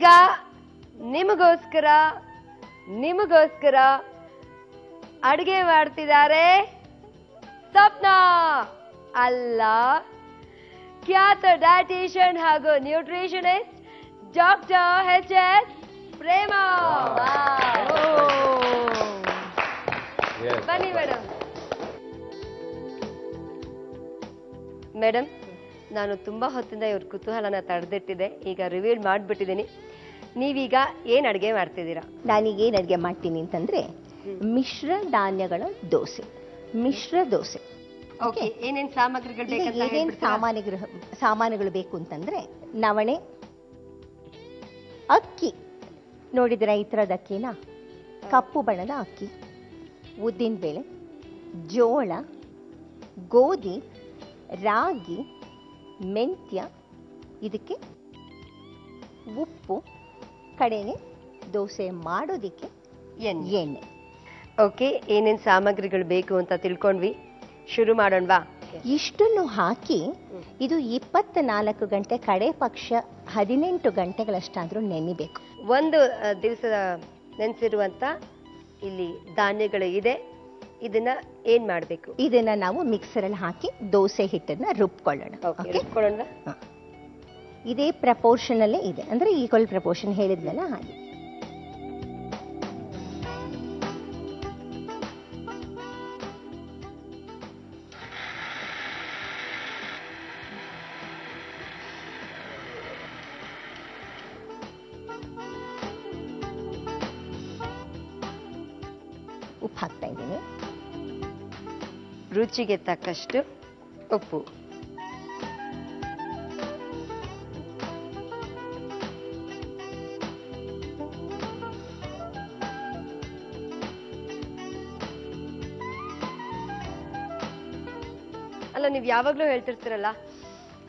ಈಗ ನಿಮಗೋಸ್ಕರ ನಿಮಗೋಸ್ಕರ ಅಡುಗೆ ಮಾಡ್ತಿದ್ದಾರೆ ಸ್ವಪ್ನ ಅಲ್ಲ, ಖ್ಯಾತ ಡಯಟಿಷಿಯನ್ ಹಾಗೂ ನ್ಯೂಟ್ರಿಷನಿಸ್ಟ್ ಡಾಕ್ಟರ್ ಎಚ್.ಎಸ್. ಪ್ರೇಮ. ಬನ್ನಿ ಮೇಡಮ್. ಮೇಡಮ್, ನಾನು ತುಂಬಾ ಹೊತ್ತಿಂದ ಇವ್ರ ಕುತೂಹಲನ ತಡೆದಿಟ್ಟಿದೆ. ಈಗ ರಿವೀಲ್ ಮಾಡ್ಬಿಟ್ಟಿದ್ದೀನಿ. ನೀವೀಗ ಏನ್ ಅಡುಗೆ ಮಾಡ್ತಿದ್ದೀರಾ? ನಾನೀಗ ಏನ್ ಅಡುಗೆ ಮಾಡ್ತೀನಿ ಅಂತಂದ್ರೆ ಮಿಶ್ರ ಧಾನ್ಯಗಳ ದೋಸೆ. ಮಿಶ್ರ ದೋಸೆ. ಓಕೆ, ಏನೇನ್ ಸಾಮಗ್ರಿಗಳು ಬೇಕಂತ ಏನೇನ್ ಸಾಮಾನುಗಳು ಬೇಕು ಅಂತಂದ್ರೆ ನವಣೆ, ಅಕ್ಕಿ ನೋಡಿದ್ರ ಈ ತರದ ಅಕ್ಕಿನ, ಕಪ್ಪು ಬಣ್ಣದ ಅಕ್ಕಿ, ಉದ್ದಿನ ಬೇಳೆ, ಜೋಳ, ಗೋಧಿ, ರಾಗಿ, ಮೆಂತ್ಯ, ಇದಕ್ಕೆ ಉಪ್ಪು, ಕಡೆಗೆ ದೋಸೆ ಮಾಡೋದಿಕ್ಕೆ ಎಣ್ಣೆ. ಓಕೆ, ಏನೇನ್ ಸಾಮಗ್ರಿಗಳು ಬೇಕು ಅಂತ ತಿಳ್ಕೊಂಡ್ವಿ. ಶುರು ಮಾಡೋಣವಾ? ಇಷ್ಟನ್ನು ಹಾಕಿ ಇದು 24 ಗಂಟೆ, ಕಡೆ ಪಕ್ಷ 18 ಗಂಟೆಗಳಷ್ಟಾದ್ರೂ ನೆನಿಬೇಕು. ಒಂದು ದಿವಸದ ನೆನೆಸಿರುವಂತ ಇಲ್ಲಿ ಧಾನ್ಯಗಳು ಇದೆ. ಇದನ್ನ ಏನ್ ಮಾಡ್ಬೇಕು? ಇದನ್ನ ನಾವು ಮಿಕ್ಸರ್ ಅಲ್ಲಿ ಹಾಕಿ ದೋಸೆ ಹಿಟ್ಟನ್ನ ರುಬ್ಕೊಳ್ಳೋಣ. ಇದೇ ಪ್ರಪೋರ್ಷನ್ ಅಲ್ಲೇ ಇದೆ, ಅಂದ್ರೆ ಈಕ್ವಲ್ ಪ್ರಪೋರ್ಷನ್ ಹೇಳಿದ್ನಲ್ಲ ಹಾಗೆ. ಉಪ್ಪು ಹಾಕ್ತಾ ಇದ್ದೀನಿ. ರುಚಿಗೆ ತಕ್ಕಷ್ಟು ಉಪ್ಪು. ಅಲ್ಲ, ನೀವ್ ಯಾವಾಗ್ಲೂ ಹೇಳ್ತಿರ್ತೀರಲ್ಲ,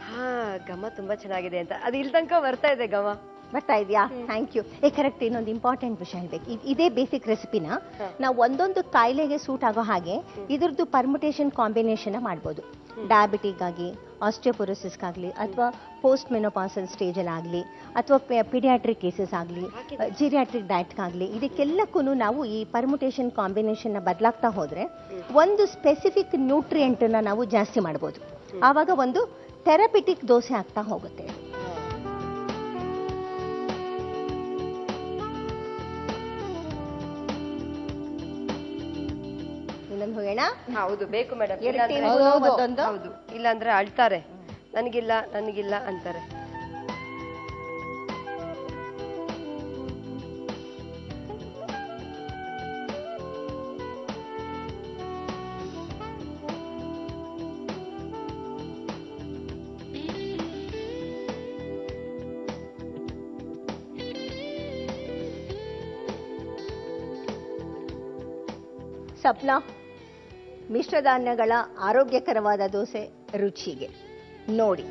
ಹಾ ಘಮ ತುಂಬಾ ಚೆನ್ನಾಗಿದೆ ಅಂತ. ಅದು ಇಲ್ಲಿ ತನಕ ಬರ್ತಾ ಇದೆ ಘಮ. ಬರ್ತಾ ಇದೆಯಾ? Thank you. ಕರೆಕ್ಟ್. ಇನ್ನೊಂದು ಇಂಪಾರ್ಟೆಂಟ್ ವಿಷಯ ಹೇಳ್ಬೇಕು. ಇದೇ ಬೇಸಿಕ್ ರೆಸಿಪಿನ ನಾವು ಒಂದೊಂದು ಕಾಯಿಲೆಗೆ ಸೂಟ್ ಆಗೋ ಹಾಗೆ ಇದ್ರದ್ದು ಪರ್ಮುಟೇಷನ್ ಕಾಂಬಿನೇಷನ್ ಮಾಡ್ಬೋದು. ಡಯಾಬಿಟಿಕ್ಗಾಗಿ, ಆಸ್ಟಿಯೋಪೊರೋಸಿಸ್ಗಾಗಲಿ, ಅಥವಾ ಪೋಸ್ಟ್ ಮೆನೋಪಾಸಲ್ ಸ್ಟೇಜಲ್ಲಿ ಆಗಲಿ, ಅಥವಾ ಪಿಡಿಯಾಟ್ರಿಕ್ ಕೇಸಸ್ ಆಗಲಿ, ಜಿರಿಯಾಟ್ರಿಕ್ ಡಯಟ್ಗಾಗಲಿ, ಇದಕ್ಕೆಲ್ಲಕ್ಕೂ ನಾವು ಈ ಪರ್ಮುಟೇಷನ್ ಕಾಂಬಿನೇಷನ್ನ ಬದಲಾಗ್ತಾ ಹೋದ್ರೆ ಒಂದು ಸ್ಪೆಸಿಫಿಕ್ ನ್ಯೂಟ್ರಿಯೆಂಟನ್ನು ನಾವು ಜಾಸ್ತಿ ಮಾಡ್ಬೋದು. ಆವಾಗ ಒಂದು ಥೆರಪಿಟಿಕ್ ದೋಸೆ ಆಗ್ತಾ ಹೋಗುತ್ತೆ. ಹೋಗೋಣ. ಹೌದು, ಬೇಕು ಮೇಡಮ್. ಹೌದು, ಇಲ್ಲ ಅಂದ್ರೆ ಅಳ್ತಾರೆ, ನನಗಿಲ್ಲ ನನಗಿಲ್ಲ ಅಂತಾರೆ. ಸಪ್ನಾ, ಮಿಶ್ರಧಾನ್ಯಗಳ ಆರೋಗ್ಯಕರವಾದ ದೋಸೆ ರುಚಿಗೆ ನೋಡಿ.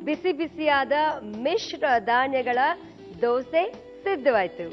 ಬಿಸಿ ಬಿಸಿಯಾದ ಮಿಶ್ರ ಧಾನ್ಯಗಳ ದೋಸೆ ಸಿದ್ಧವಾಯ್ತು.